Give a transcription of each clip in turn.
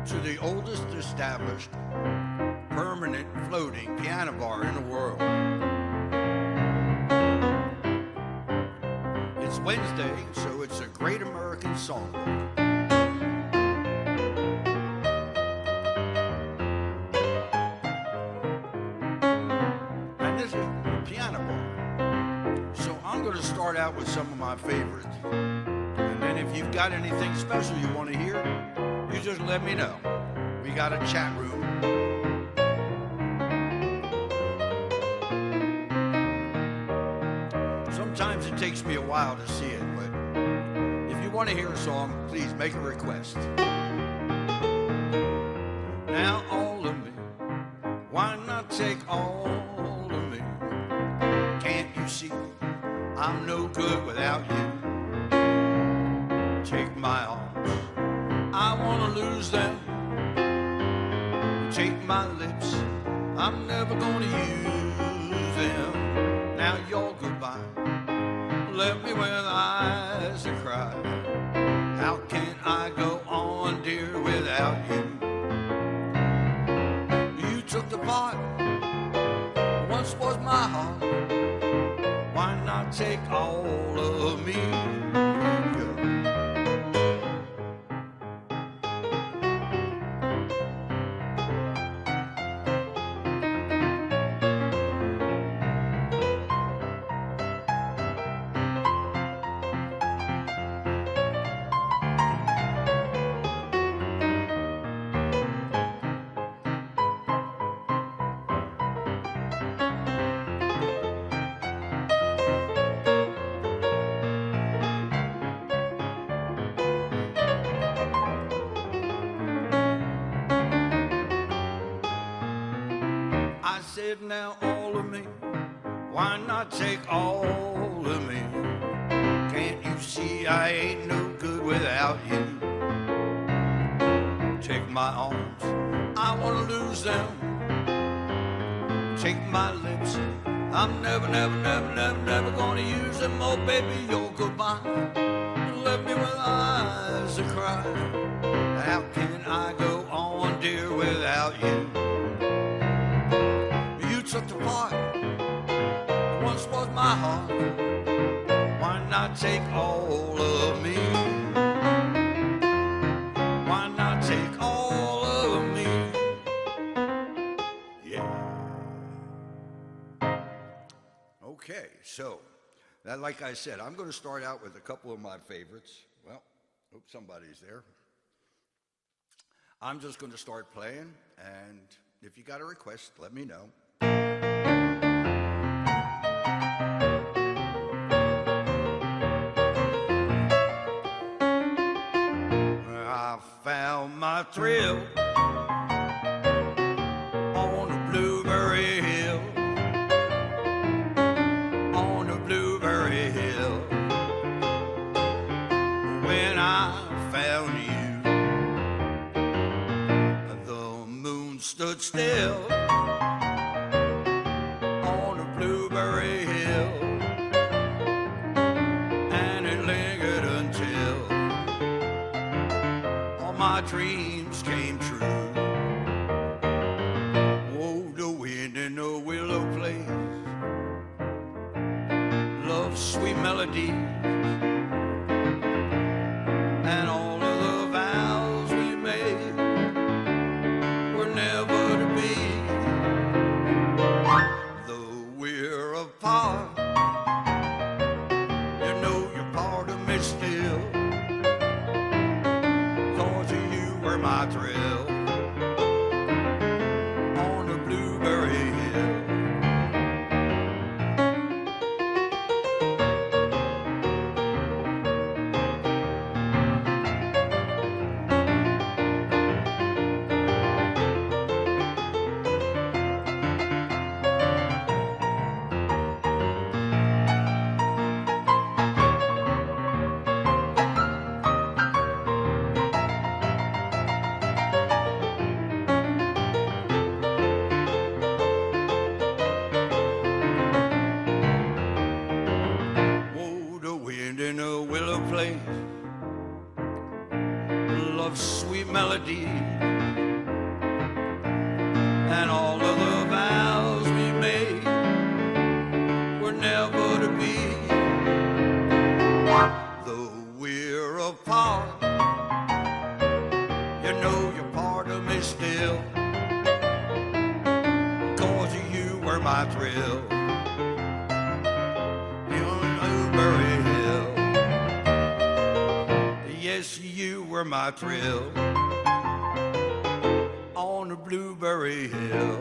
to the oldest established permanent floating piano bar in the world. It's Wednesday, so it's a great American songbook. And this is a piano bar. So I'm going to start out with some of my favorites. And then if you've got anything special you want to hear, you just let me know. We got a chat room. Sometimes it takes me a while to see it, but if you want to hear a song, please make a request. Now all of me, why not take all of me? Can't you see I'm no good without you? Take my arms, I want to lose them. Take my lips, I'm never gonna use them. Now your goodbye left me with eyes that cry. How can I go on, dear, without you? You took the part once was my heart. Why not take all of me? I said now all of me, why not take all of me? Can't you see I ain't no good without you? Take my arms, I wanna lose them. Take my lips, I'm never, never, never, never, never gonna use them. Oh baby, your goodbye left me with eyes that cry. How can I go on, dear, without you? Took the part once was my heart. Why not take all of me? Why not take all of me? Yeah. Okay, so that, like I said, I'm going to start out with a couple of my favorites. Well, hope somebody's there. I'm just going to start playing, and if you got a request, let me know. I found my thrill on the blueberry hill, on the blueberry hill. When I found you, the moon stood still on the blueberry hill, and it lingered until my dreams came true. Oh, the wind in the willow plays love's sweet melody, and all of the vows we made were never to be. Though we're apart, you know you're part of me still. My thrill on the blueberry hill. Love's sweet melody, were my thrill on the Blueberry Hill.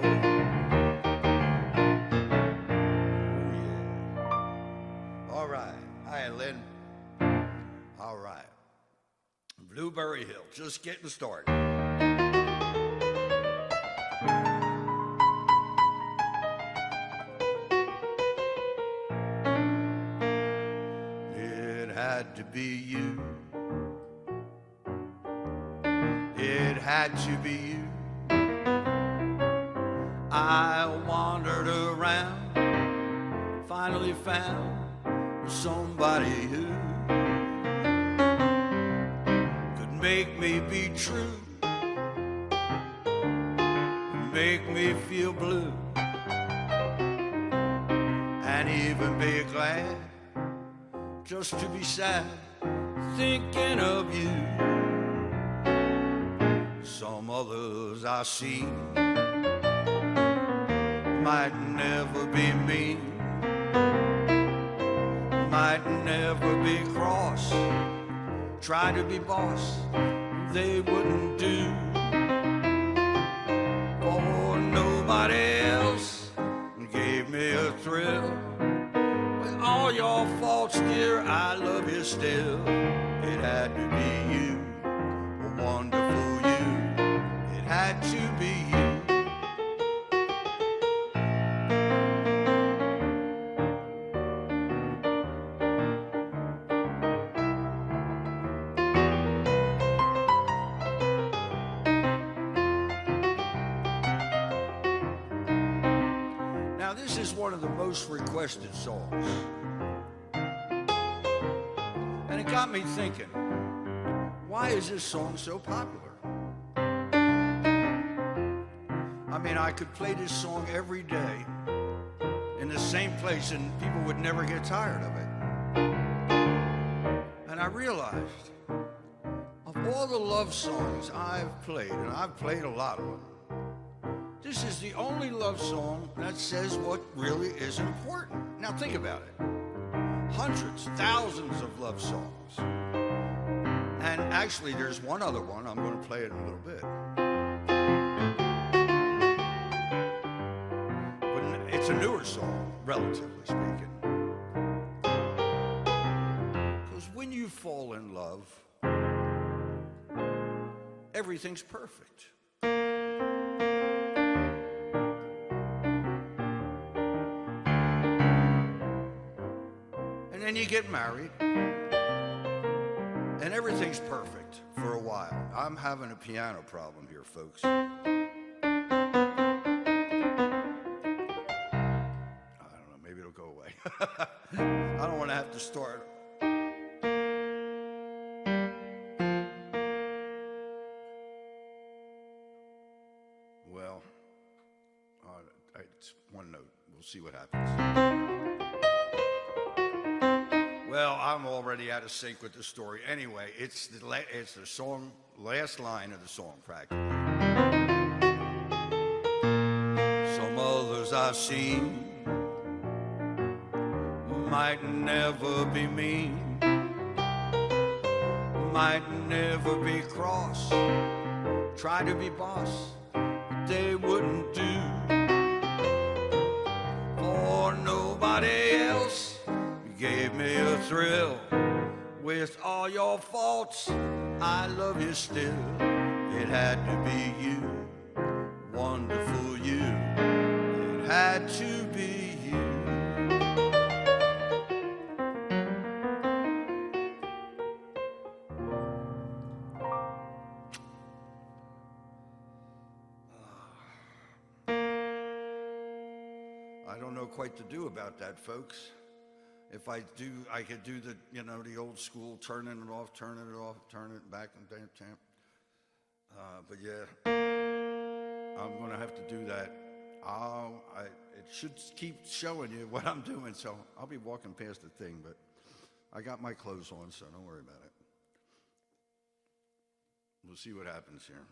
All right. Hi, Lynn. All right. Blueberry Hill, just getting started. It had to be you. It had to be you. I wandered around, finally found somebody who could make me be true, make me feel blue, and even be glad just to be sad thinking of you. Some others I see might never be me, might never be cross, try to be boss, they wouldn't do. For nobody else gave me a thrill. With all your faults, dear, I love you still. It had to be you, a wonderful you. It had to be you. Now, this is one of the most requested songs. And it got me thinking, why is this song so popular? I mean, I could play this song every day in the same place and people would never get tired of it. And I realized, of all the love songs I've played, and I've played a lot of them, this is the only love song that says what really is important. Now think about it. Hundreds, thousands of love songs. And actually there's one other one, I'm going to play it in a little bit. But it's a newer song, relatively speaking. Because when you fall in love, everything's perfect. And then you get married, and everything's perfect for a while. I'm having a piano problem here, folks. I don't know, maybe it'll go away. I don't want to have to start. Well, it's one note. We'll see what happens. Well, I'm already out of sync with the story. Anyway, it's the song, last line of the song, practically. Some others I've seen might never be mean, might never be cross, try to be boss, but they wouldn't do. For nobody else gave me a thrill. With all your faults, I love you still. It had to be you, wonderful you. It had to be you. I don't know quite to do about that, folks. If I do, I could do the, the old school, turning it off, turn it back and down, tamp. But yeah, I'm gonna have to do that. It should keep showing you what I'm doing, so I'll be walking past the thing, but I got my clothes on, so don't worry about it. We'll see what happens here.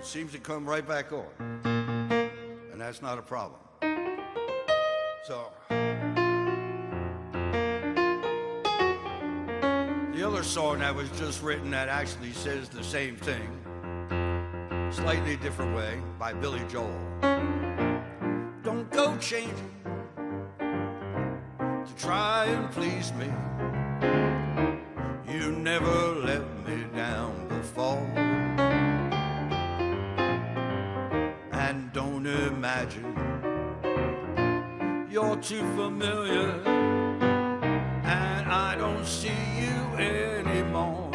seems to come right back on. And that's not a problem. So, the other song that was just written that actually says the same thing, slightly different way, by Billy Joel. Don't go changing to try and please me. You never let me down before. And don't imagine you're too familiar and I don't see you anymore.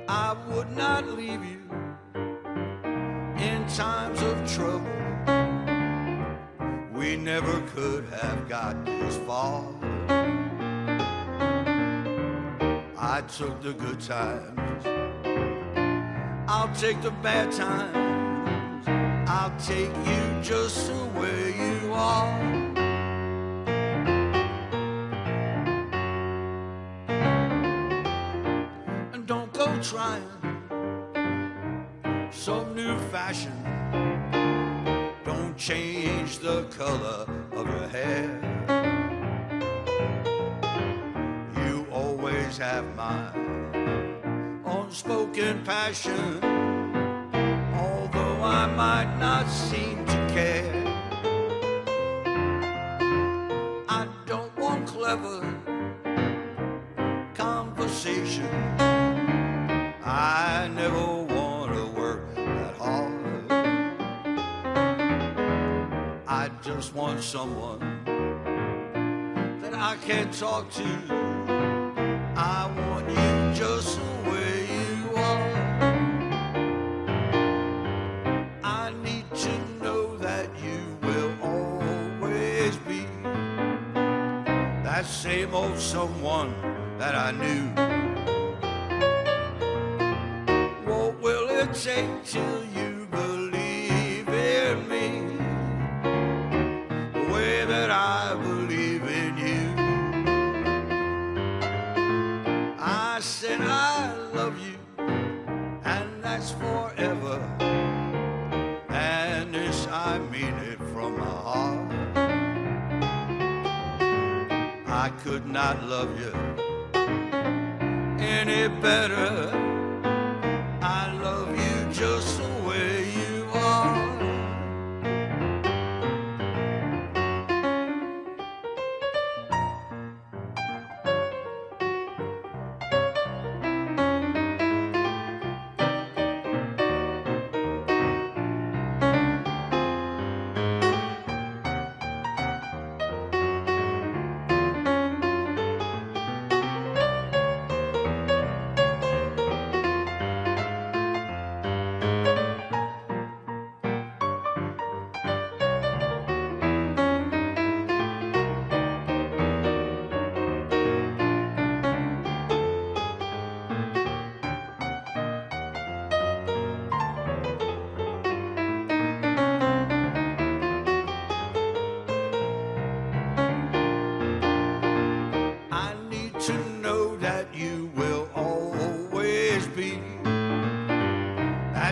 I would not leave you in times of trouble. We never could have got this far. I took the good times, I'll take the bad times, I'll take you just the way you are. And don't go trying some new fashion. Don't change the color of your hair. You always have my unspoken passion, although I might not seem to care. I don't want clever conversation. I never want to work that hard. I just want someone that I can talk to. I want you just the way you are. I need to know that you will always be that same old someone that I knew. What will it take till you believe in me the way that I believe in you? I said I love you, and that's forever, and this I mean it from my heart. I could not love you any better. I love you just the way you are.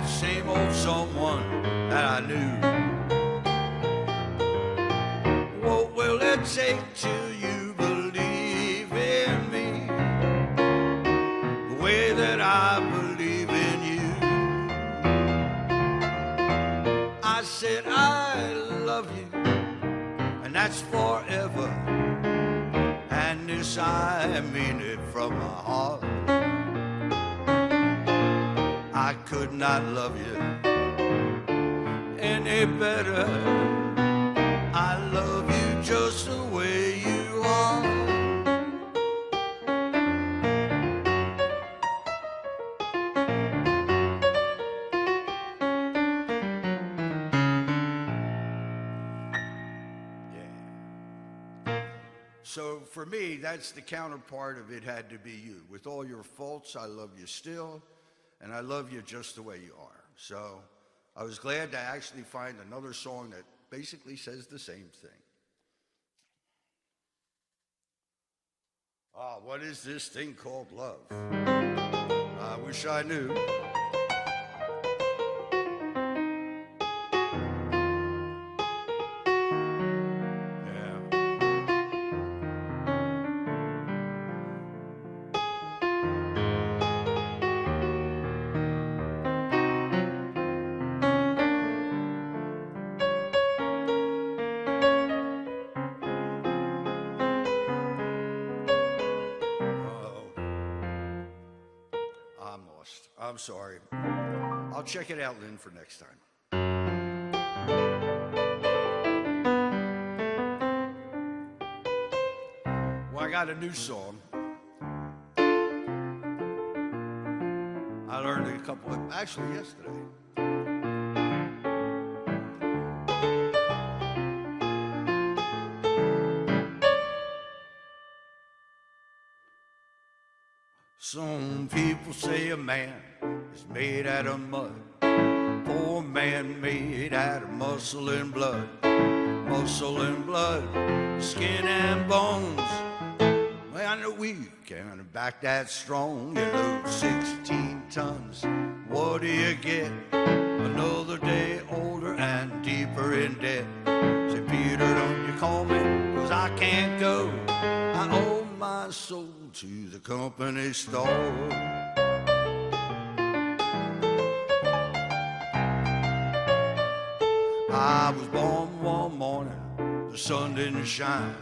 Same old someone that I knew. What will it take till you believe in me the way that I believe in you? I said I love you, and that's forever, and this I mean it from my heart. I could not love you any better. I love you just the way you are. Yeah. So for me, that's the counterpart of It Had to Be You. With all your faults, I love you still. And I love you just the way you are. So I was glad to actually find another song that basically says the same thing. Ah, what is this thing called love? I wish I knew. I'm sorry. I'll check it out, Lynn, for next time. Well, I got a new song. I learned a couple of, actually yesterday. Some people say a man is made out of mud. Poor man made out of muscle and blood. Muscle and blood, skin and bones. Well, I know we can back that strong. You lose 16 tons. What do you get? Another day older and deeper in debt. Say, Peter, don't you call me, 'cause I can't go. I owe my soul to the company store. I was born one morning, the sun didn't shine.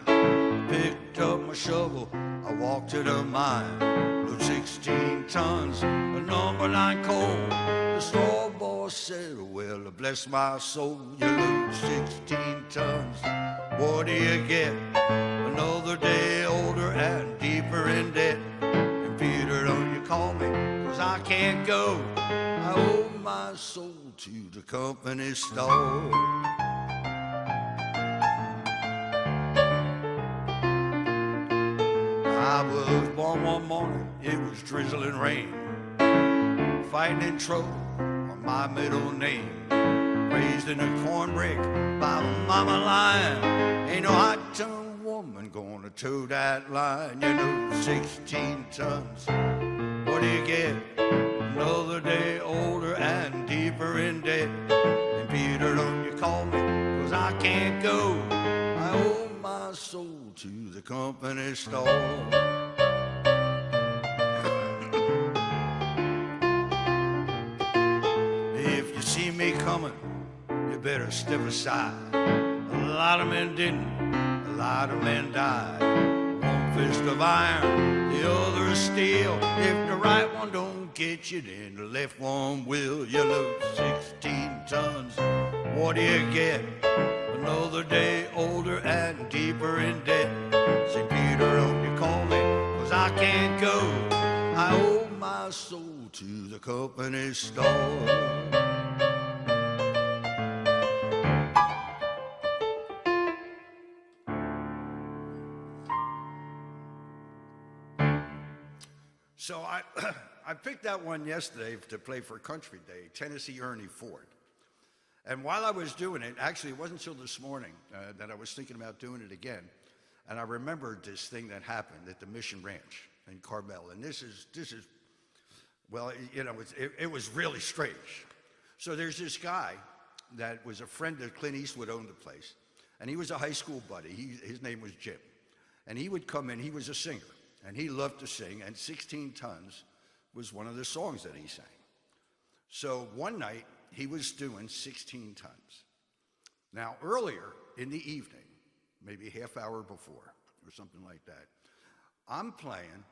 Picked up my shovel, I walked to the mine. Load 16 tons of number 9 coal. The store boss said, well, bless my soul, you lose 16 tons. What do you get? Another day older and deeper in debt. And Peter, don't you call me, 'cause I can't go. I owe my soul to the company store. I was born one morning, it was drizzling rain. Fighting in trouble on my middle name. Raised in a cornbreak by mama lion. Ain't no hot-tongued woman gonna toe that line. You know, 16 tons. What do you get? Another day older and deeper in debt. And Peter, don't you call me, 'cause I can't go. I owe my soul to the company store. If you see me coming, you better step aside. A lot of men didn't, a lot of men died. One fist of iron, the other of steel. If the right one don't get you, then the left one will. You lose 16 tons. What do you get? Another day older and deeper in debt. Say, Peter, don't you call me, 'cause I can't go. I owe my soul to the company store. So I picked that one yesterday to play for Country Day, Tennessee Ernie Ford. And while I was doing it, actually it wasn't until this morning that I was thinking about doing it again. And I remembered this thing that happened at the Mission Ranch in Carmel. And this is well, you know, it was really strange. So there's this guy that was a friend of Clint Eastwood, owned the place. And he was a high school buddy. His name was Jim. And he would come in, he was a singer. And he loved to sing, and 16 Tons was one of the songs that he sang. So one night, he was doing 16 Tons. Now, earlier in the evening, maybe a half hour before, or something like that, I'm playing,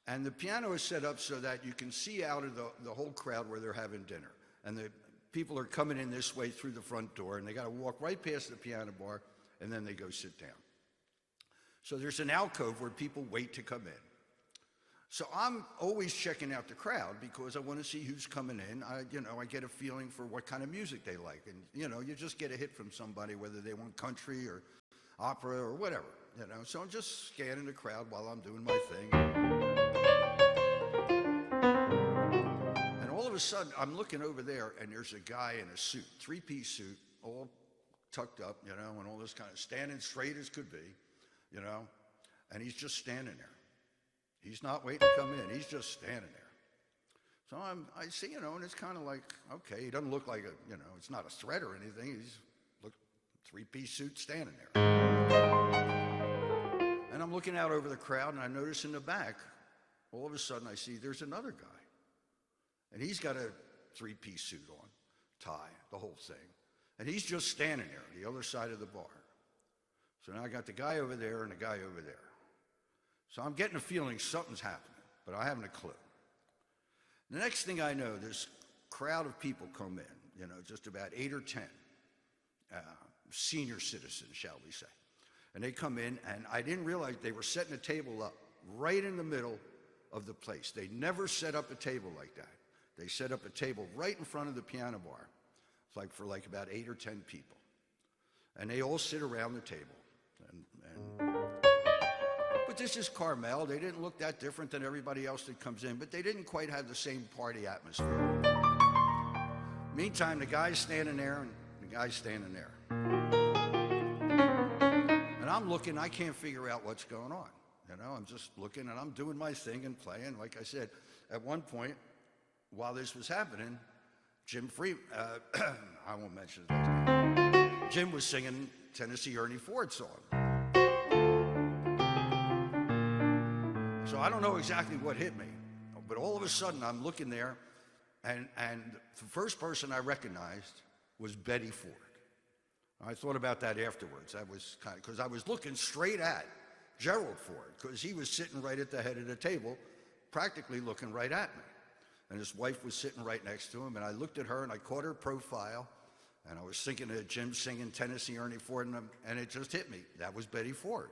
and the piano is set up so that you can see out of the whole crowd where they're having dinner. And the people are coming in this way through the front door, and they got to walk right past the piano bar, and then they go sit down. So there's an alcove where people wait to come in. So I'm always checking out the crowd because I want to see who's coming in. I get a feeling for what kind of music they like. And, you just get a hit from somebody, whether they want country or opera or whatever, So I'm just scanning the crowd while I'm doing my thing. And all of a sudden, I'm looking over there, and there's a guy in a suit, 3-piece suit, all tucked up, and all this kind of standing straight as could be. And he's just standing there. He's not waiting to come in. He's just standing there. So I see, and it's kind of like, okay, he doesn't look like it's not a threat or anything. He's 3-piece suit standing there. And I'm looking out over the crowd, and I notice in the back, all of a sudden I see there's another guy. And he's got a 3-piece suit on, tie, the whole thing. And he's just standing there on the other side of the bar. So now I got the guy over there and the guy over there. So I'm getting a feeling something's happening, but I haven't a clue. The next thing I know, this crowd of people come in, just about 8 or 10 senior citizens, shall we say. And they come in, and I didn't realize they were setting a table up right in the middle of the place. They never set up a table like that. They set up a table right in front of the piano bar. It's like for about 8 or 10 people. And they all sit around the table. But this is Carmel. They didn't look that different than everybody else that comes in, but they didn't quite have the same party atmosphere. Meantime, the guy's standing there, and the guy's standing there. And I'm looking, I can't figure out what's going on. I'm just looking, and I'm doing my thing and playing. Like I said, at one point, while this was happening, Jim Freeman, I won't mention his name. Jim was singing Tennessee Ernie Ford song. So I don't know exactly what hit me, but all of a sudden I'm looking there, and the first person I recognized was Betty Ford. I thought about that afterwards. That was because I was looking straight at Gerald Ford, because he was sitting right at the head of the table, practically looking right at me. And his wife was sitting right next to him, and I looked at her, and I caught her profile, and I was thinking of Jim singing Tennessee Ernie Ford, and it just hit me. That was Betty Ford.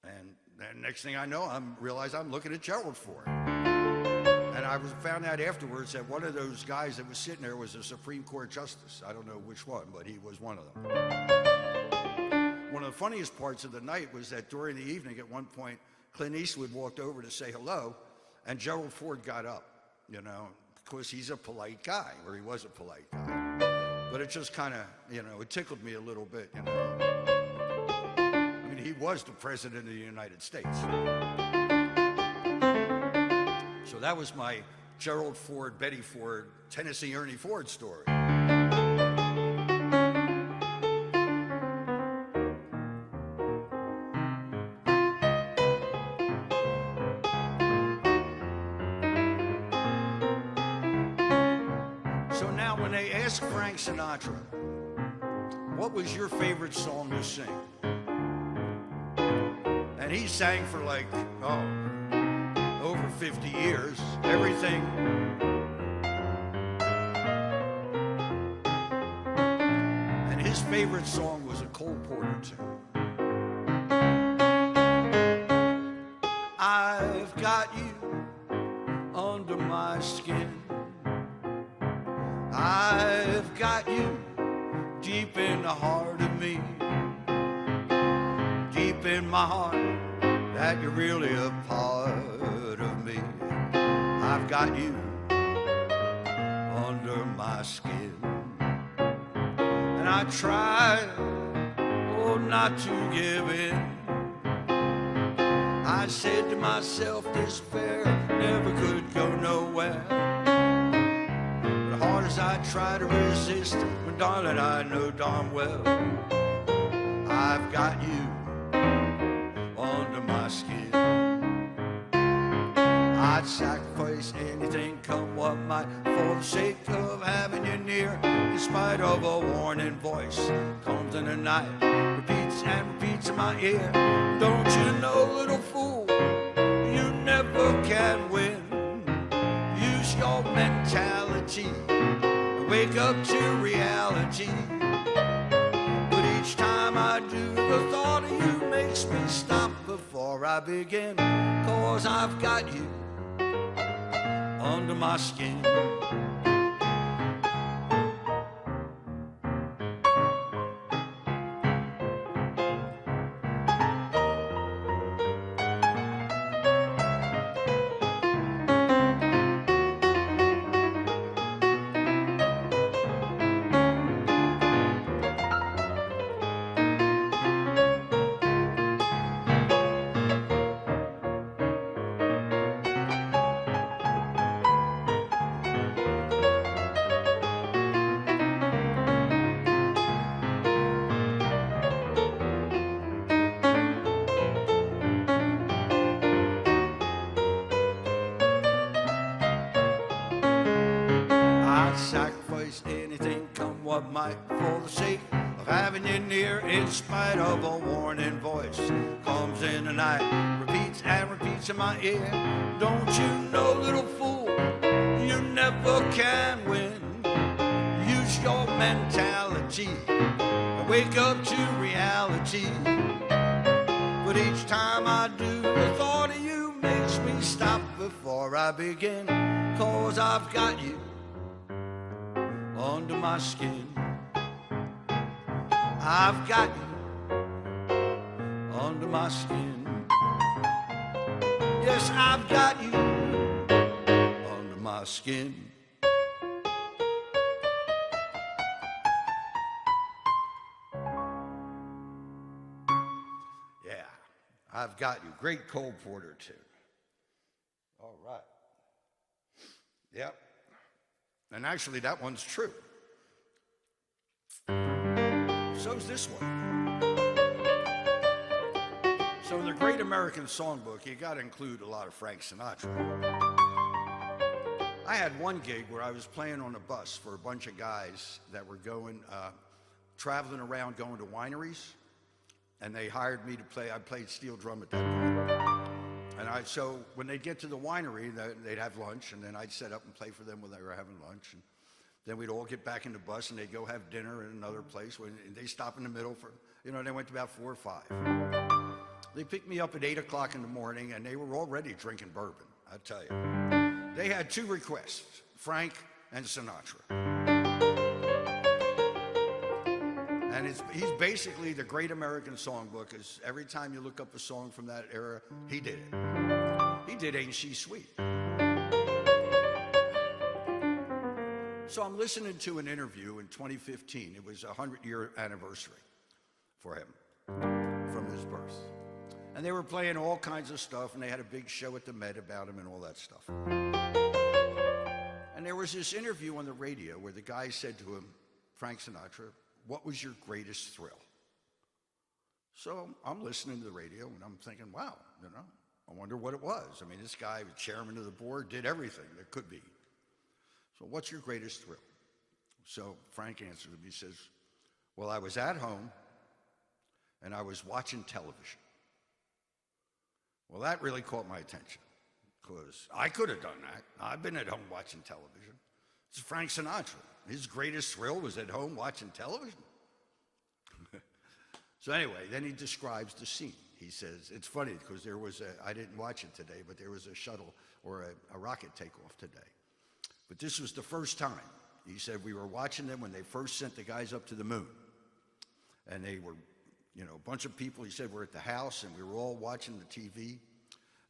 And then next thing I know, I realize I'm looking at Gerald Ford. And I found out afterwards that one of those guys that was sitting there was a Supreme Court justice. I don't know which one, but he was one of them. One of the funniest parts of the night was that during the evening, at one point, Clint Eastwood walked over to say hello, and Gerald Ford got up, because he's a polite guy, or he was a polite guy. But it just kind of, it tickled me a little bit, I mean, he was the president of the United States. So that was my Gerald Ford, Betty Ford, Tennessee Ernie Ford story. Ask Frank Sinatra, what was your favorite song to sing? And he sang for over 50 years, everything. And his favorite song was a Cole Porter tune. I've got you under my skin. I've got you deep in the heart of me, deep in my heart, that you're really a part of me. I've got you under my skin. And I try, not to give in. I said to myself, this affair never could go nowhere. As I try to resist, but darling, I know darn well I've got you under my skin. I'd sacrifice anything, come what might, for the sake of having you near. In spite of a warning voice, comes in the night, repeats and repeats in my ear. Don't you know, little fool, you never can win. Use your mentality, wake up to reality. But each time I do, the thought of you makes me stop before I begin. 'Cause I've got you under my skin. Sacrifice anything, come what might, for the sake of having you near. In spite of a warning voice, comes in the night, repeats and repeats in my ear. Don't you know, little fool, never can win. Use your mentality, wake up to reality. But each time I do, the thought of you makes me stop before I begin. 'Cause I've got you under my skin. I've got you under my skin. Yes, I've got you under my skin. Yeah, I've got you. Great Cole Porter tune. All right. Yep. And actually, that one's true. So's this one. So in the Great American Songbook, you got to include a lot of Frank Sinatra. I had one gig where I was playing on a bus for a bunch of guys that were going, traveling around, going to wineries, and they hired me to play. I played steel drum at that point. And so when they'd get to the winery, they'd have lunch, and then I'd set up and play for them when they were having lunch. And then we'd all get back in the bus, and they'd go have dinner in another place. And they stop in the middle for, they went to about 4 or 5. They picked me up at 8 o'clock in the morning, and they were already drinking bourbon, I tell you. They had 2 requests, Frank and Sinatra. And he's basically the Great American Songbook, because every time you look up a song from that era, he did it. He did Ain't She Sweet. So I'm listening to an interview in 2015. It was a 100-year anniversary for him from his birth. And they were playing all kinds of stuff, and they had a big show at the Met about him and all that stuff. And there was this interview on the radio where the guy said to him, Frank Sinatra, what was your greatest thrill? So I'm listening to the radio, and I'm thinking, wow, I wonder what it was. I mean, this guy, the chairman of the board, did everything there could be. So what's your greatest thrill? So Frank answered him. He says, well, I was at home, and I was watching television. Well, that really caught my attention, because I could have done that. I've been at home watching television. It's Frank Sinatra. His greatest thrill was at home watching television. So anyway, then he describes the scene. He says, it's funny, because there was I didn't watch it today, but there was a shuttle or a rocket takeoff today. But this was the first time. He said, we were watching them when they first sent the guys up to the moon. And they were, a bunch of people, he said, were at the house, and we were all watching the TV.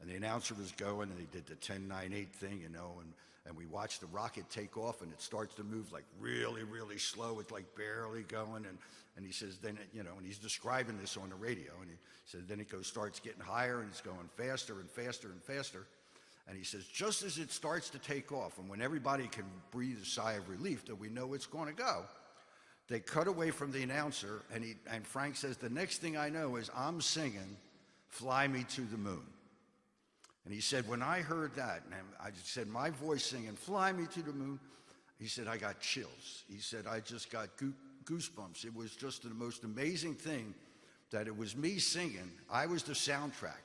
And the announcer was going, and he did the 10-9-8 thing, and we watched the rocket take off, and it starts to move like really, really slow. It's like barely going. And he says, then, and he's describing this on the radio. And he said, then it starts getting higher, and it's going faster and faster and faster. And he says, just as it starts to take off, and when everybody can breathe a sigh of relief that we know it's going to go, they cut away from the announcer, and Frank says, the next thing I know is I'm singing Fly Me to the Moon. And he said, when I heard that, and I said, my voice singing Fly Me to the Moon, he said, I got chills. He said, I just got goosebumps. It was just the most amazing thing that it was me singing. I was the soundtrack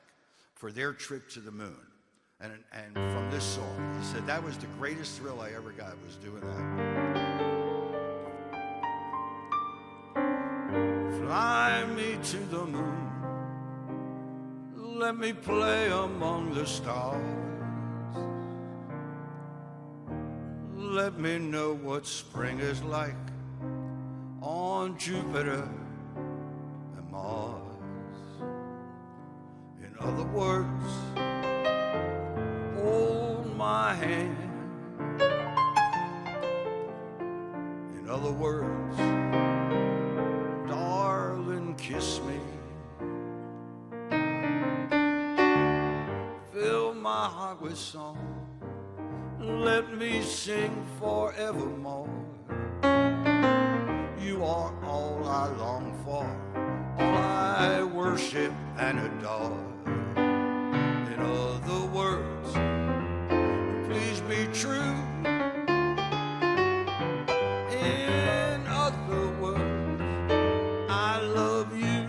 for their trip to the moon. And from this song, he said, that was the greatest thrill I ever got, was doing that. Fly me to the moon, let me play among the stars. Let me know what spring is like on Jupiter and Mars. In other words, hold my hand. In other words, darling, kiss me. Fill my heart with song. Let me sing forevermore. You are all I long for, all I worship and adore. In other words, please be true. In other words, I love you.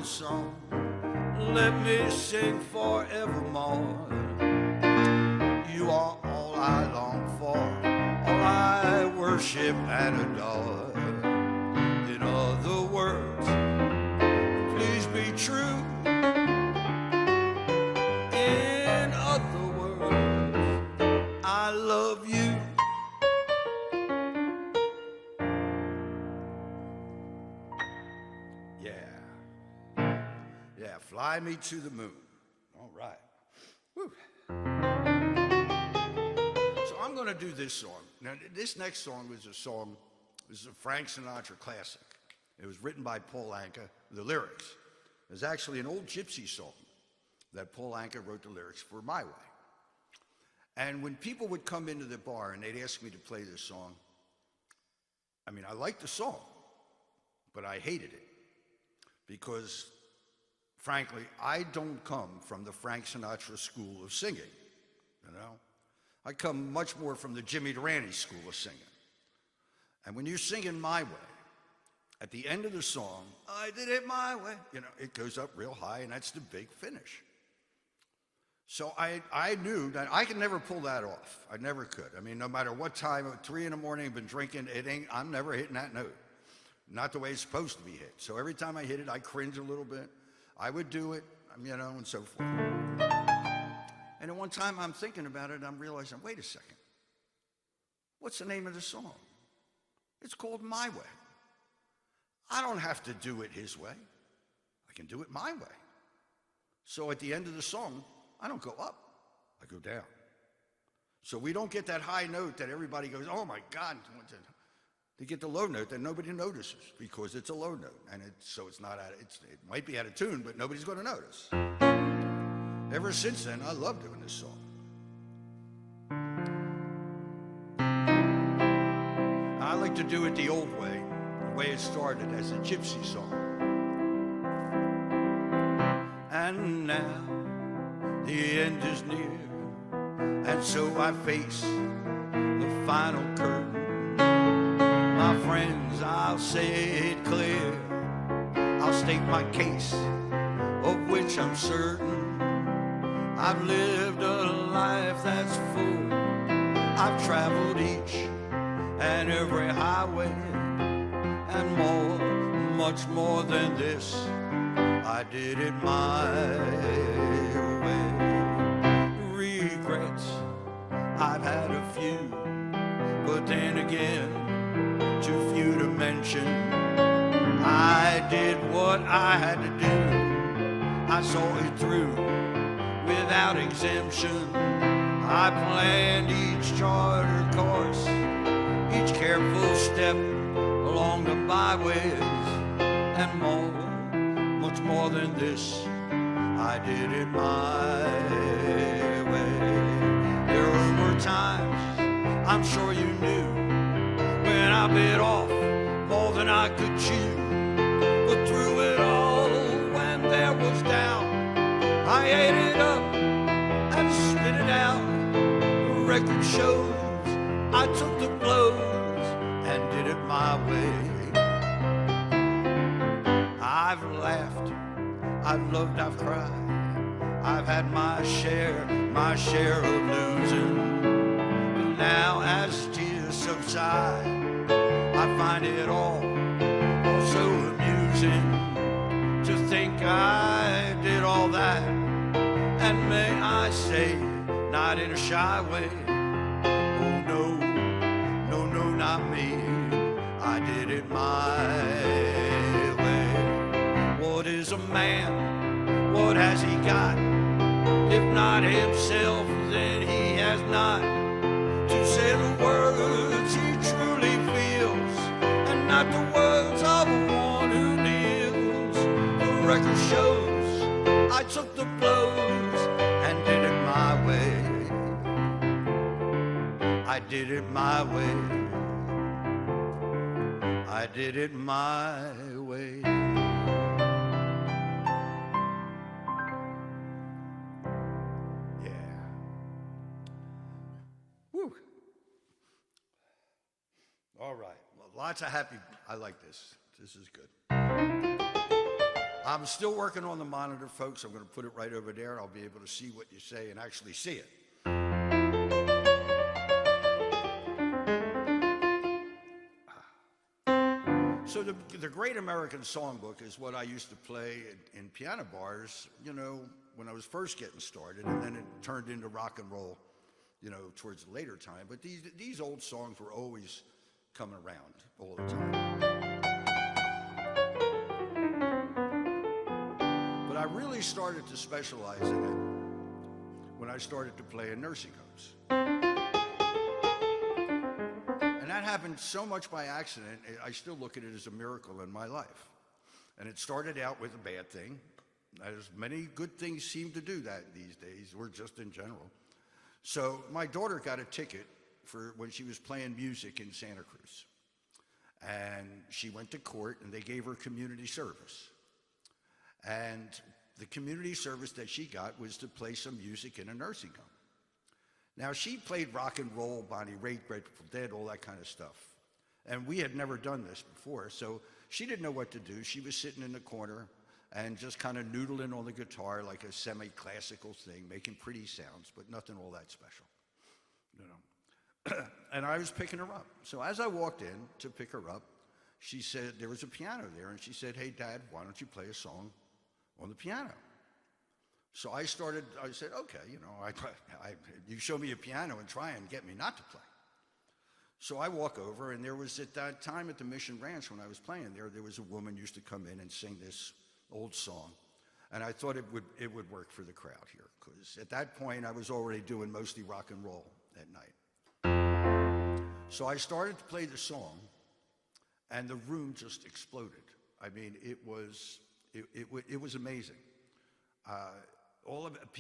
old song. Let me sing forevermore. You are all I long for, all I worship and adore. In other words, please be true. In other words, I love you. Yeah, fly me to the moon. All right. Woo. So I'm going to do this song. Now, this next song is a Frank Sinatra classic. It was written by Paul Anka, the lyrics. It's actually an old gypsy song that Paul Anka wrote the lyrics for My Way. And when people would come into the bar and they'd ask me to play this song, I mean, I liked the song, but I hated it because, frankly, I don't come from the Frank Sinatra school of singing, you know? I come much more from the Jimmy Durante school of singing. And when you're singing My Way, at the end of the song, I did it my way, you know, it goes up real high, and that's the big finish. So I knew that I could never pull that off. I never could. I mean, no matter what time, at 3 in the morning, I've been drinking, I'm never hitting that note. Not the way it's supposed to be hit. So every time I hit it, I cringe a little bit. I would do it, you know, and so forth. And at one time, I'm thinking about it, and I'm realizing, wait a second. What's the name of the song? It's called My Way. I don't have to do it his way. I can do it my way. So at the end of the song, I don't go up, I go down. So we don't get that high note that everybody goes, oh my God. They get the low note that nobody notices because it's a low note. And so it's not it might be out of tune, but nobody's going to notice. Ever since then, I love doing this song. I like to do it the old way, the way it started as a gypsy song. And now the end is near, and so I face the final curtain. My friends, I'll say it clear. I'll state my case, of which I'm certain. I've lived a life that's full. I've traveled each and every highway, and more, much more than this, I did it my way. Regrets, I've had a few, but then again, too few to mention. I did what I had to do. I saw it through without exemption. I planned each charted course, each careful step along the byways, and more, much more than this, I did it my way. There were times, I'm sure you knew, when I bit off more than I could chew. But through it all, when there was doubt, I ate it up and spit it out. The record shows I took the blows and did it my way. I've laughed, I've loved, I've cried. I've had my share of losing. But now as tears subside, I find it all so amusing to think I did all that. And may I say, not in a shy way, oh no, no, no, not me, I did it my way. What is a man? What has he got? If not himself, then he has not to say the words he truly feels, and not the words of one who kneels. The record shows I took the blows and did it my way. I did it my way. I did it my way. Yeah. Woo. All right. Well, lots of happy. I like this. This is good. I'm still working on the monitor, folks. I'm going to put it right over there, and I'll be able to see what you say and actually see it. So the Great American Songbook is what I used to play in piano bars, you know, when I was first getting started, and then it turned into rock and roll, you know, towards the later time. But these old songs were always coming around all the time. But I really started to specialize in it when I started to play in nursing homes. And that happened so much by accident, I still look at it as a miracle in my life. And it started out with a bad thing, as many good things seem to do that these days, or just in general. So my daughter got a ticket for when she was playing music in Santa Cruz. And she went to court, and they gave her community service. And the community service that she got was to play some music in a nursing home. Now, she played rock and roll, Bonnie Raitt, Grateful Dead, all that kind of stuff. And we had never done this before, so she didn't know what to do. She was sitting in the corner and just kind of noodling on the guitar like a semi-classical thing, making pretty sounds, but nothing all that special, you know. And I was picking her up. So as I walked in to pick her up, she said, there was a piano there, and she said, hey, Dad, why don't you play a song on the piano? So I said, okay, you know, you show me a piano and try and get me not to play. So I walk over, and there was at that time at the Mission Ranch when I was playing there was a woman used to come in and sing this old song. And I thought it would work for the crowd here, because at that point I was already doing mostly rock and roll at night. So I started to play the song, and the room just exploded. I mean, it was amazing. All of it,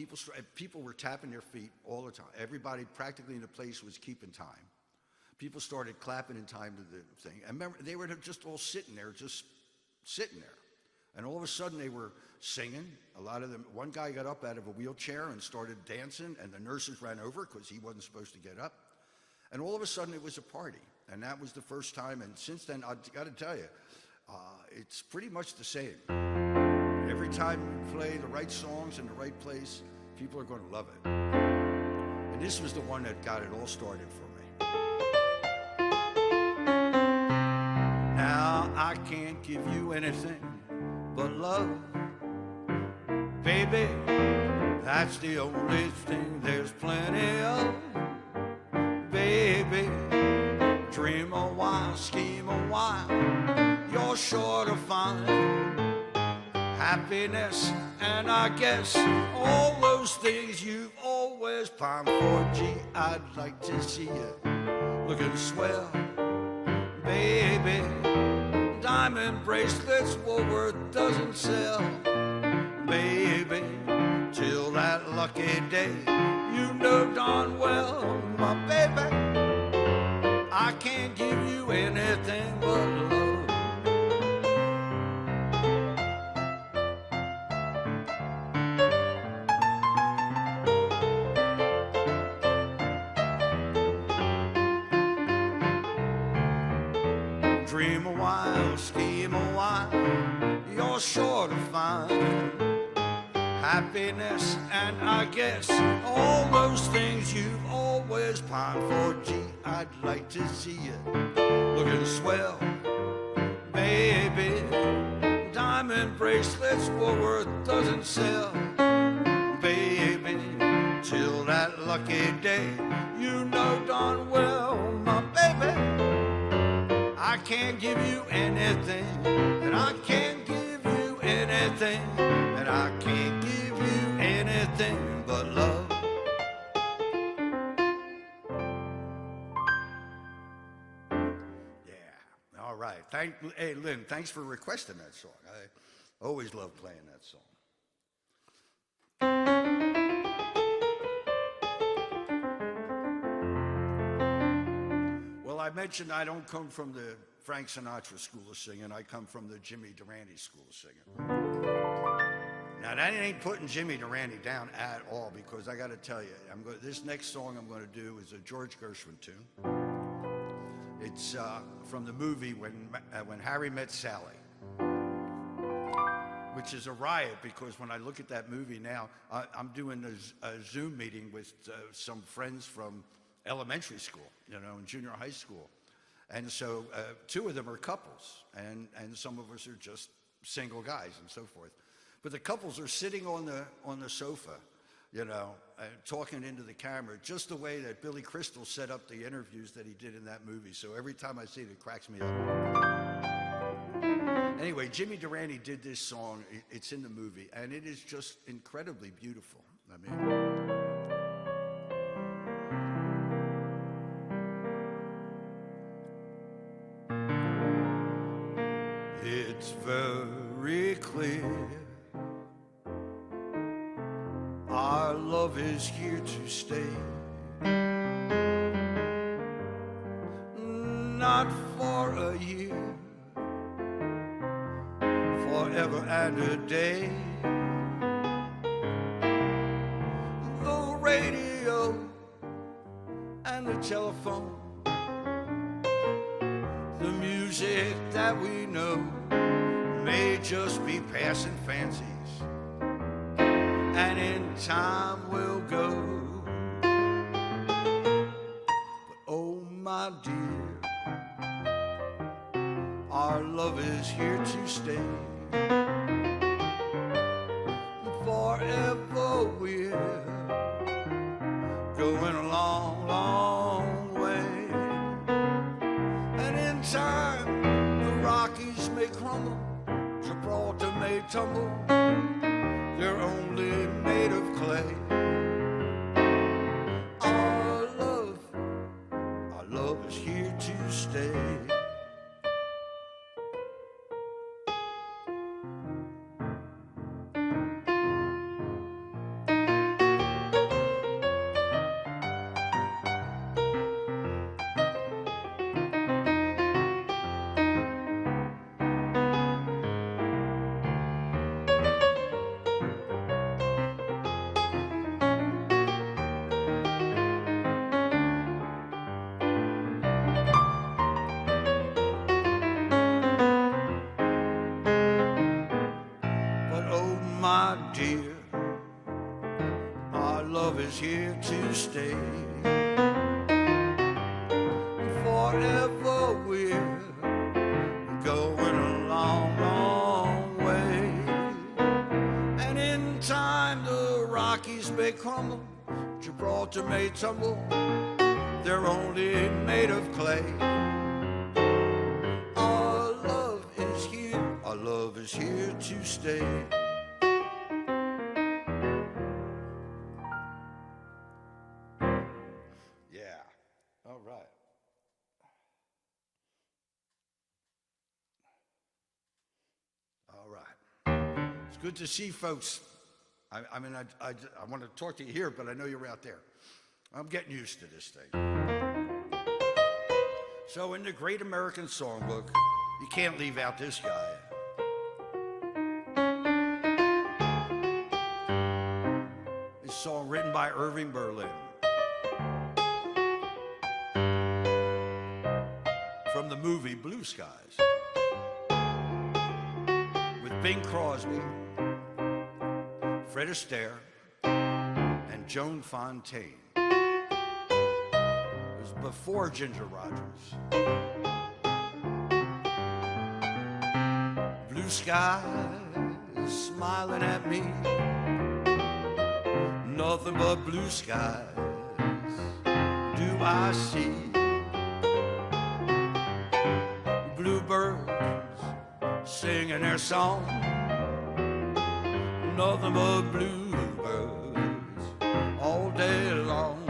people were tapping their feet all the time. Everybody practically in the place was keeping time. People started clapping in time to the thing. And remember, they were just all sitting there. And all of a sudden they were singing. A lot of them, one guy got up out of a wheelchair and started dancing, and the nurses ran over because he wasn't supposed to get up. And all of a sudden it was a party. And that was the first time. And since then, I've got to tell you, it's pretty much the same. Every time you play the right songs in the right place, people are going to love it. And this was the one that got it all started for me. Now I can't give you anything but love, baby. That's the only thing there's plenty of, baby. Dream a while, scheme a while, you're sure to find happiness, and I guess all those things you've always pined for. Gee, I'd like to see you looking swell, baby. Diamond bracelets Woolworth doesn't sell, baby. Till that lucky day, you know darn well, my baby, I can't give you anything but love. Dream a while, scheme a while, you're sure to find happiness, and I guess all those things you've always pined for. Gee, I'd like to see you looking swell, baby. Diamond bracelets Woolworth doesn't sell, baby. Till that lucky day, you know darn well, my baby, I can't give you anything, and I can't give you anything, and I can't give you anything but love. Yeah, all right. Hey, Lynn, thanks for requesting that song. I always love playing that song. Well, I mentioned I don't come from the Frank Sinatra school of singing. I come from the Jimmy Durante school of singing. Now, that ain't putting Jimmy Durante down at all, because I got to tell you, this next song I'm going to do is a George Gershwin tune. It's from the movie When Harry Met Sally. which is a riot, because when I look at that movie now, I'm doing a Zoom meeting with some friends from elementary school, you know, and junior high school. And so two of them are couples, and some of us are just single guys and so forth. But the couples are sitting on the sofa, you know, talking into the camera, just the way that Billy Crystal set up the interviews that he did in that movie. So every time I see it, it cracks me up. Anyway, Jimmy Durante did this song. It's in the movie, and it is just incredibly beautiful. I mean, it's very clear our love is here to stay, not for a year, forever and a day. The radio and the telephone, the music that we know may just be passing fancies, and in time will go. But oh my dear, our love is here to stay. Forever we're going a long, long way. And in time, the Rockies may crumble, Gibraltar may tumble, they're only made of clay. Our love is here to stay. My dear, our love is here to stay. Forever we're going a long, long way. And in time the Rockies may crumble, Gibraltar may tumble, they're only made of clay. Our love is here to stay. Good to see folks. I mean, I want to talk to you here, but I know you're out there. I'm getting used to this thing. So in the Great American Songbook, you can't leave out this guy. This song written by Irving Berlin. From the movie Blue Skies. With Bing Crosby, Fred Astaire, and Joan Fontaine. It was before Ginger Rogers. Blue skies smiling at me, nothing but blue skies do I see. Bluebirds singing their song, nothing but bluebirds all day long.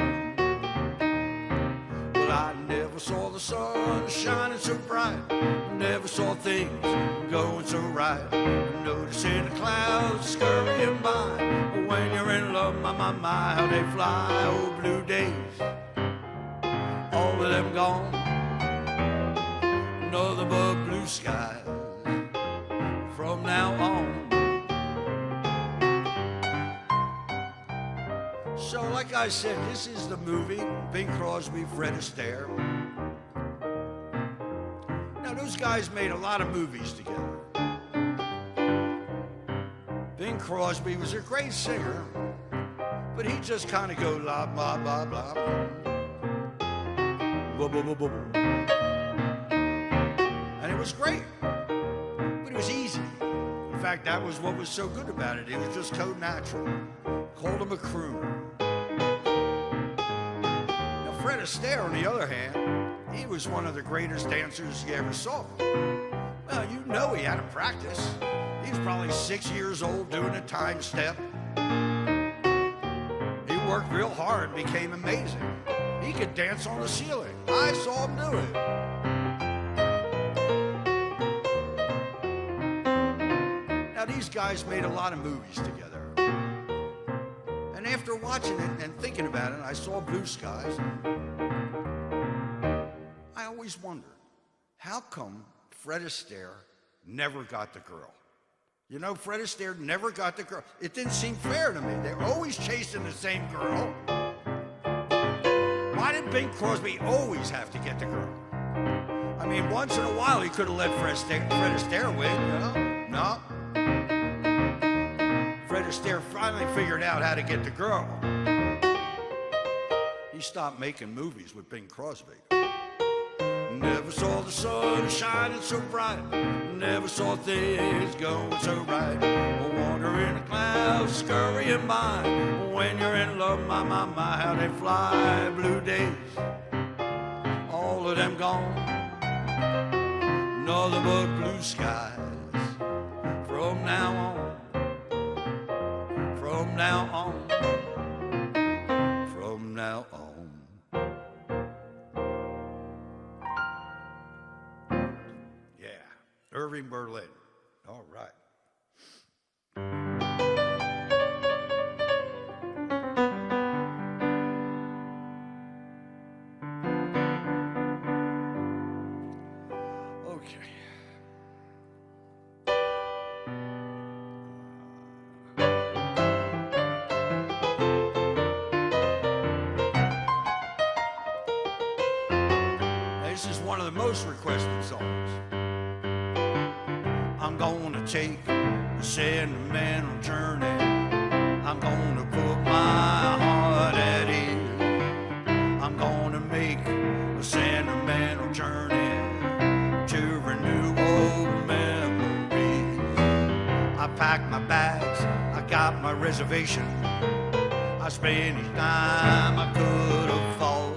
But I never saw the sun shining so bright, never saw things going so right. Noticing the clouds scurrying by, when you're in love, my, how they fly. Oh, blue days, all of them gone, nothing but blue skies from now on. So like I said, this is the movie, Bing Crosby, Fred Astaire. Now those guys made a lot of movies together. Bing Crosby was a great singer, but he just kind of go la blah blah blah blah blah blah blah, and it was great, but it was easy. In fact, that was what was so good about it. It was just so natural. Called him a crooner. Now Fred Astaire, on the other hand, he was one of the greatest dancers you ever saw. Well, you know he had to practice. He was probably 6 years old doing a time step. He worked real hard, became amazing. He could dance on the ceiling. I saw him do it. Now, these guys made a lot of movies together. And after watching it and thinking about it, I saw Blue Skies. I always wondered, how come Fred Astaire never got the girl? You know, Fred Astaire never got the girl. It didn't seem fair to me. They're always chasing the same girl. Why did Bing Crosby always have to get the girl? I mean, once in a while he could have let Fred Astaire win, you know? No. Fred Astaire finally figured out how to get the girl. He stopped making movies with Bing Crosby. Never saw the sun shining so bright. Never saw things going so right. Wandering the clouds, scurrying by. When you're in love, my, how they fly. Blue days, all of them gone. Nothing but blue skies. From now on, from now on, from now on. Irving Berlin. All right. Okay. This is one of the most requested songs. I'm gonna take a sentimental journey. I'm gonna put my heart at ease. I'm gonna make a sentimental journey to renew old memories. I packed my bags, I got my reservation. I spent each time I could afford.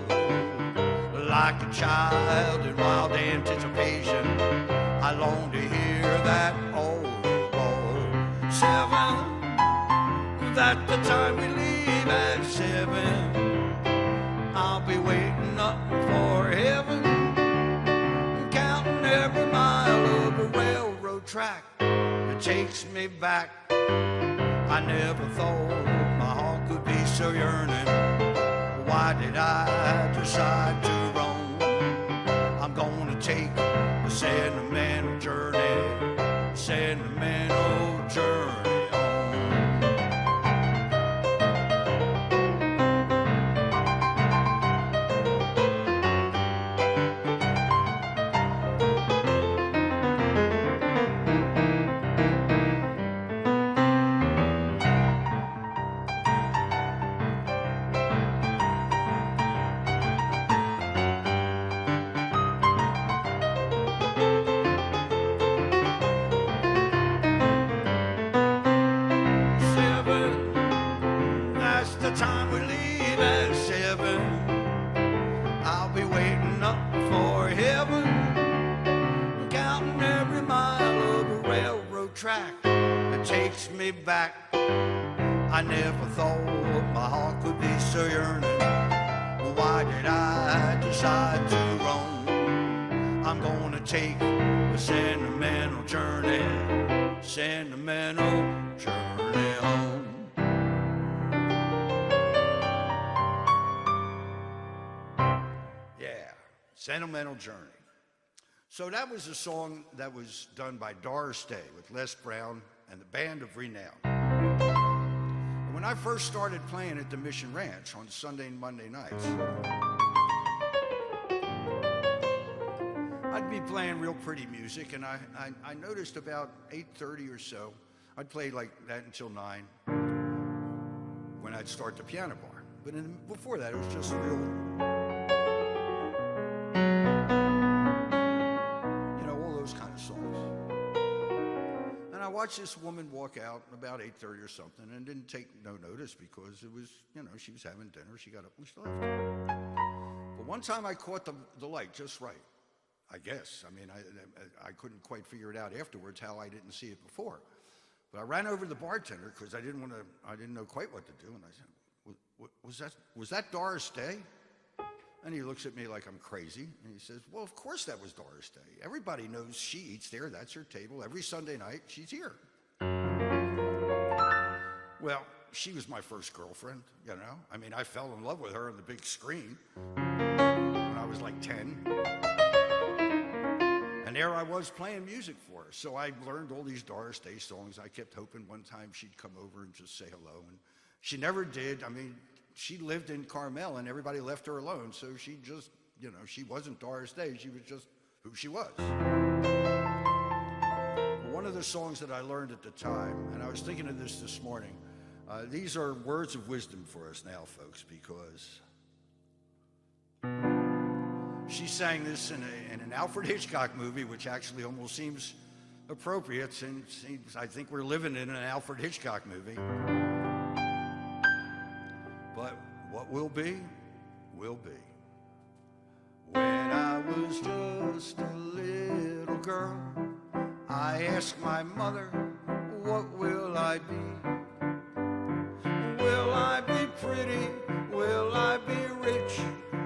Like a child in wild anticipation, I long to hear that old boy. 7, that's the time we leave at 7. I'll be waiting up for heaven, counting every mile of a railroad track that takes me back. I never thought my heart could be so yearning. Why did I decide to roam? I'm gonna take a sentimental journey, sentimental journey home. Time we leave at 7. I'll be waiting up for heaven, counting every mile of a railroad track that takes me back. I never thought my heart could be so yearning. Why did I decide to roam? I'm gonna take a sentimental journey, sentimental journey home. Sentimental Journey. So that was a song that was done by Doris Day with Les Brown and the Band of Renown. And when I first started playing at the Mission Ranch on Sunday and Monday nights, I'd be playing real pretty music, and I noticed about 8:30 or so, I'd play like that until 9 when I'd start the piano bar. But before that, it was just real, all those kind of songs. And I watched this woman walk out about 8:30 or something and didn't take no notice because it was, she was having dinner. She got up and she left. But one time I caught the light just right, I guess. I mean, I couldn't quite figure it out afterwards how I didn't see it before. But I ran over to the bartender because I didn't know quite what to do. And I said, was that Doris Day? And he looks at me like I'm crazy. And he says, well, of course that was Doris Day. Everybody knows she eats there. That's her table. Every Sunday night, she's here. Well, she was my first girlfriend, I mean, I fell in love with her on the big screen when I was like 10. And there I was playing music for her. So I learned all these Doris Day songs. I kept hoping one time she'd come over and just say hello. And she never did. I mean, she lived in Carmel and everybody left her alone. So she just, she wasn't Doris Day. She was just who she was. One of the songs that I learned at the time, and I was thinking of this morning, these are words of wisdom for us now, folks, because she sang this in an Alfred Hitchcock movie, which actually almost seems appropriate since I think we're living in an Alfred Hitchcock movie. But what will be, will be. When I was just a little girl, I asked my mother, what will I be? Will I be pretty? Will I be rich?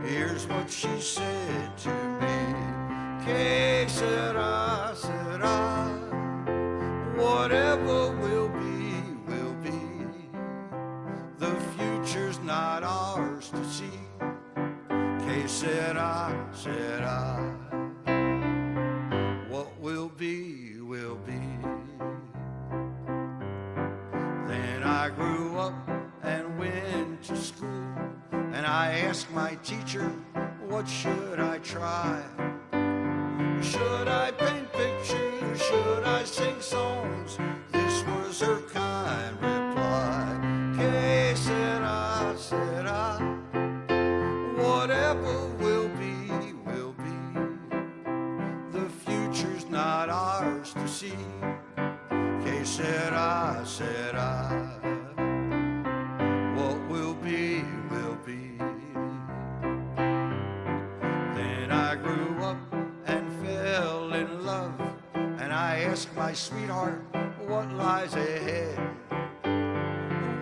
Here's what she said to me. Que sera, sera. Whatever will be, will be. The future's not ours to see. Que sera, sera. What will be, will be. Then I grew up and went to school, and I asked my teacher, what should I try? Should I paint pictures? Should I sing songs? This was her kind reply. Que sera, sera. Whatever will be, will be. The future's not ours to see. Que sera, sera. What will be, will be. Then I grew up and fell in love, and I asked my sweetheart, what lies ahead?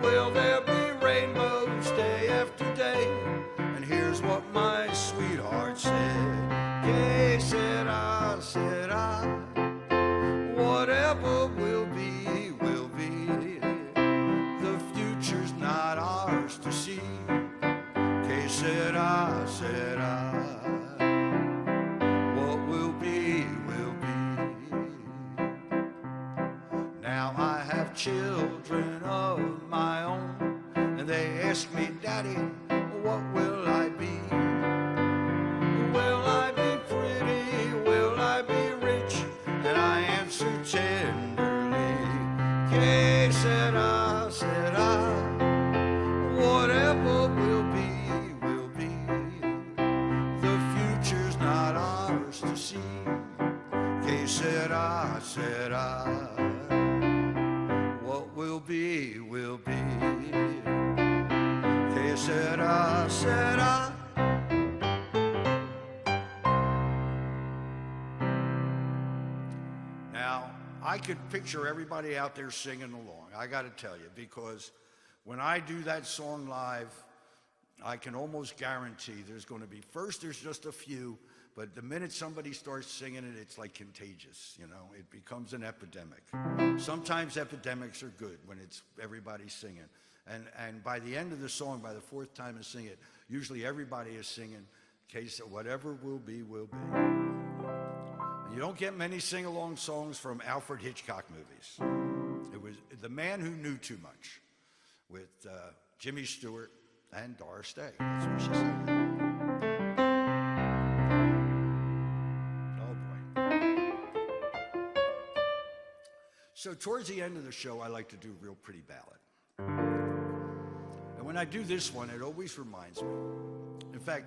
Will there be rainbows day after day? And here's what my sweetheart said. Que sera, sera. Whatever will be, will be. The future's not ours to see. Que sera, sera. What will be, will be. Now I have children of my own, and they ask me, Daddy, what will I be? Will I be pretty? Will I be rich? And I answer tenderly, que sera, sera. Whatever will be, will be. The future's not ours to see. Que sera, sera. What will be, will be. Que sera, sera. Now, I could picture everybody out there singing along, I got to tell you, because when I do that song live, I can almost guarantee there's going to be, first there's just a few, but the minute somebody starts singing it, it's like contagious, it becomes an epidemic. Sometimes epidemics are good when it's everybody singing. And by the end of the song, by the fourth time I sing it, usually everybody is singing, case of whatever will be, will be. And you don't get many sing-along songs from Alfred Hitchcock movies. It was The Man Who Knew Too Much with Jimmy Stewart and Doris Day. That's what she said. Oh boy. So towards the end of the show, I like to do Real Pretty Ballad. And when I do this one, it always reminds me. In fact,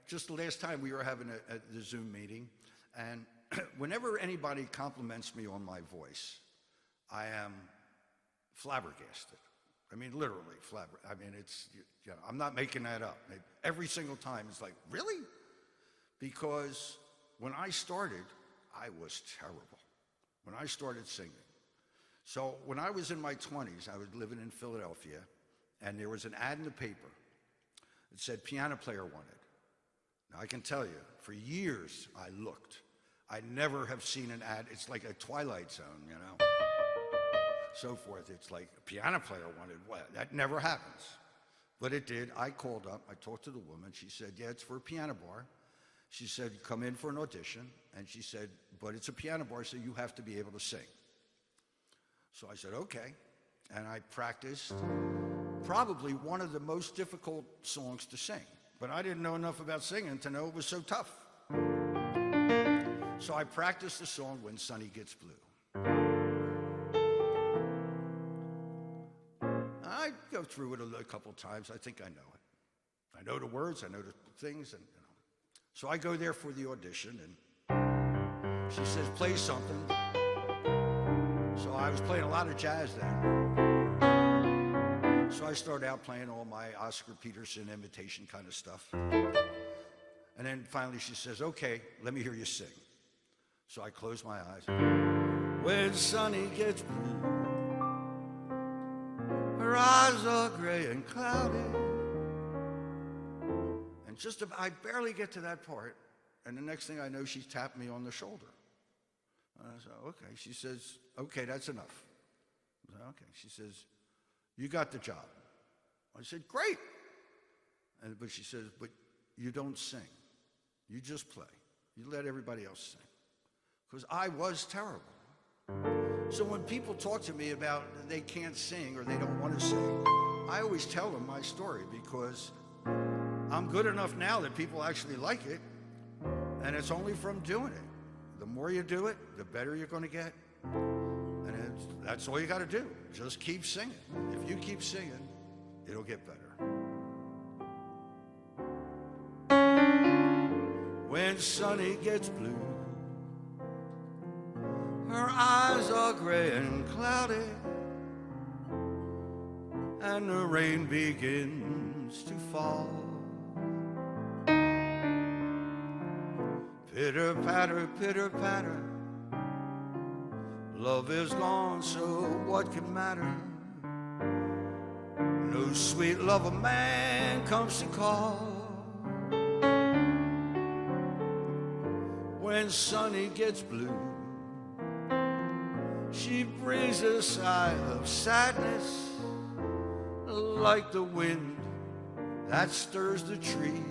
just the last time we were having the Zoom meeting, and whenever anybody compliments me on my voice, I am flabbergasted. I mean, literally flabbergasted. I mean, it's, you know, I'm not making that up. Every single time it's like, really? Because when I started, I was terrible. When I started singing. So when I was in my 20s, I was living in Philadelphia, and there was an ad in the paper that said piano player wanted. Now I can tell you, for years I looked. I never have seen an ad. It's like a Twilight Zone, you know, so forth. It's like a piano player wanted. What? That never happens. But it did. I called up. I talked to the woman. She said, yeah, it's for a piano bar. She said, come in for an audition. And she said, but it's a piano bar, so you have to be able to sing. So I said, okay. And I practiced probably one of the most difficult songs to sing. But I didn't know enough about singing to know it was so tough. So I practiced the song, When Sunny Gets Blue. I go through it a couple times. I think I know it. I know the words, I know the things, and you know. So I go there for the audition, and she says, play something. So I was playing a lot of jazz then. So I started out playing all my Oscar Peterson imitation kind of stuff. And then finally she says, okay, let me hear you sing. So I close my eyes. When Sunny gets blue, her eyes are gray and cloudy. And I barely get to that part, and the next thing I know, she's tapped me on the shoulder. And I said, okay. She says, okay, that's enough. I said, okay. She says, you got the job. I said, great. But she says, but you don't sing. You just play. You let everybody else sing. Because I was terrible. So when people talk to me about they can't sing or they don't want to sing, I always tell them my story, because I'm good enough now that people actually like it, and it's only from doing it. The more you do it, the better you're going to get. And that's all you got to do. Just keep singing. If you keep singing, it'll get better. When Sunny gets blue, her eyes are gray and cloudy, and the rain begins to fall. Pitter patter, love is gone, so what can matter? No sweet love of man comes to call. When Sunny gets blue, she brings a sigh of sadness, like the wind that stirs the trees.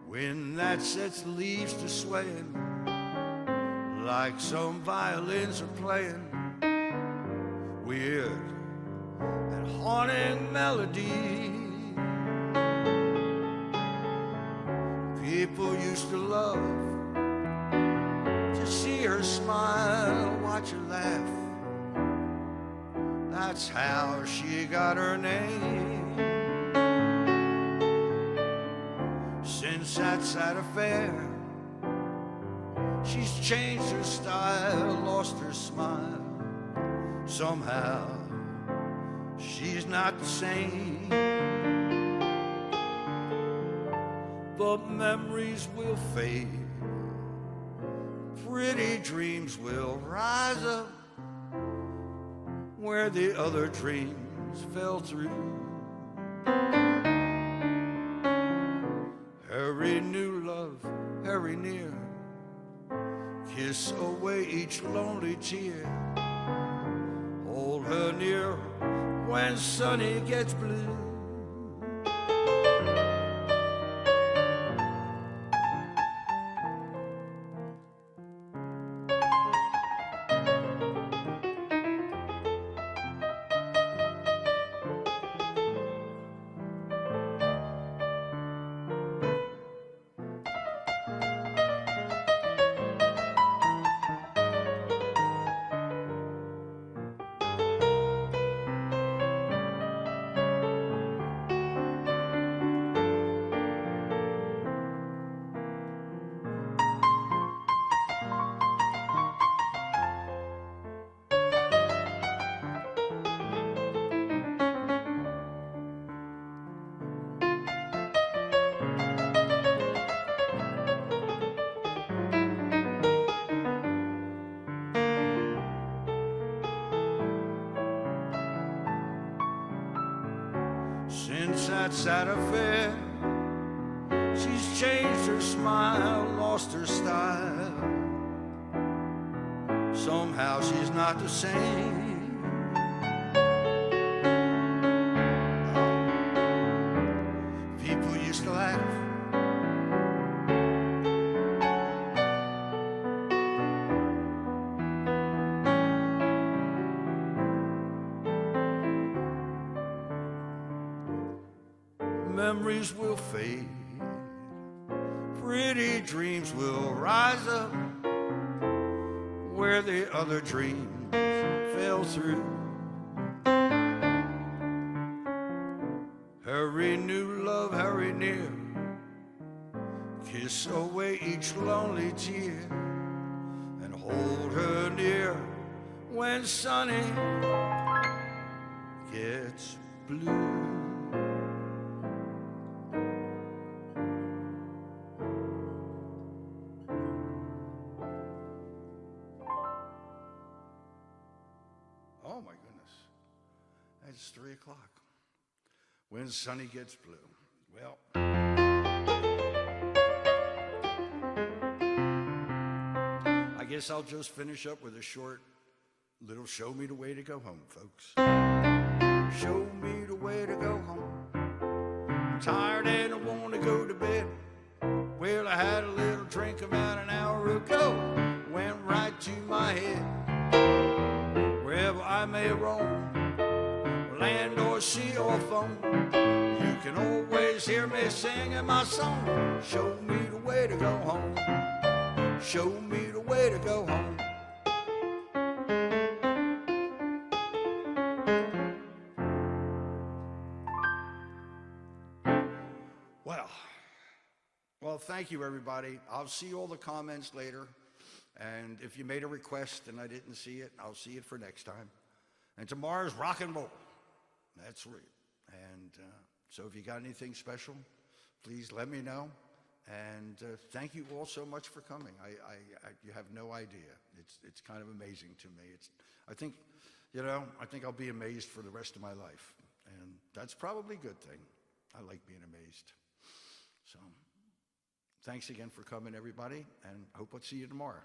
Wind that sets leaves to swaying, like some violins are playing. Weird and haunting melody. People used to love to see her smile, watch her laugh. That's how she got her name. Since that sad affair, she's changed her style, lost her smile. Somehow, she's not the same. But memories will fade, pretty dreams will rise up where the other dreams fell through. Hurry, new love, hurry near, kiss away each lonely tear. Hold her near when Sunny gets blue. that sad affair. She's changed her smile, lost her style. Somehow she's not the same. People used to laugh. Memories will fade, pretty dreams will rise up where the other dreams fell through. Hurry, new love, hurry near, kiss away each lonely tear, and hold her near when sunny gets blue. Oh my goodness, it's 3 o'clock. When sunny gets blue. Well, I guess I'll just finish up with a short little show me the way to go home, folks. Show me the way to go home. I'm tired and I want to go to bed. Well, I had a little drink about an hour ago. Went right to my head. Wherever I may roam, land or sea or foam, you can always hear me singing my song. Show me the way to go home. Show me the way to go home. Well, thank you, everybody. I'll see all the comments later. And if you made a request and I didn't see it, I'll see it for next time. And tomorrow's rock and roll. That's right. And so if you got anything special, please let me know. And thank you all so much for coming. You have no idea. It's kind of amazing to me. I think I'll be amazed for the rest of my life. And that's probably a good thing. I like being amazed. So thanks again for coming, everybody. And I hope I'll see you tomorrow.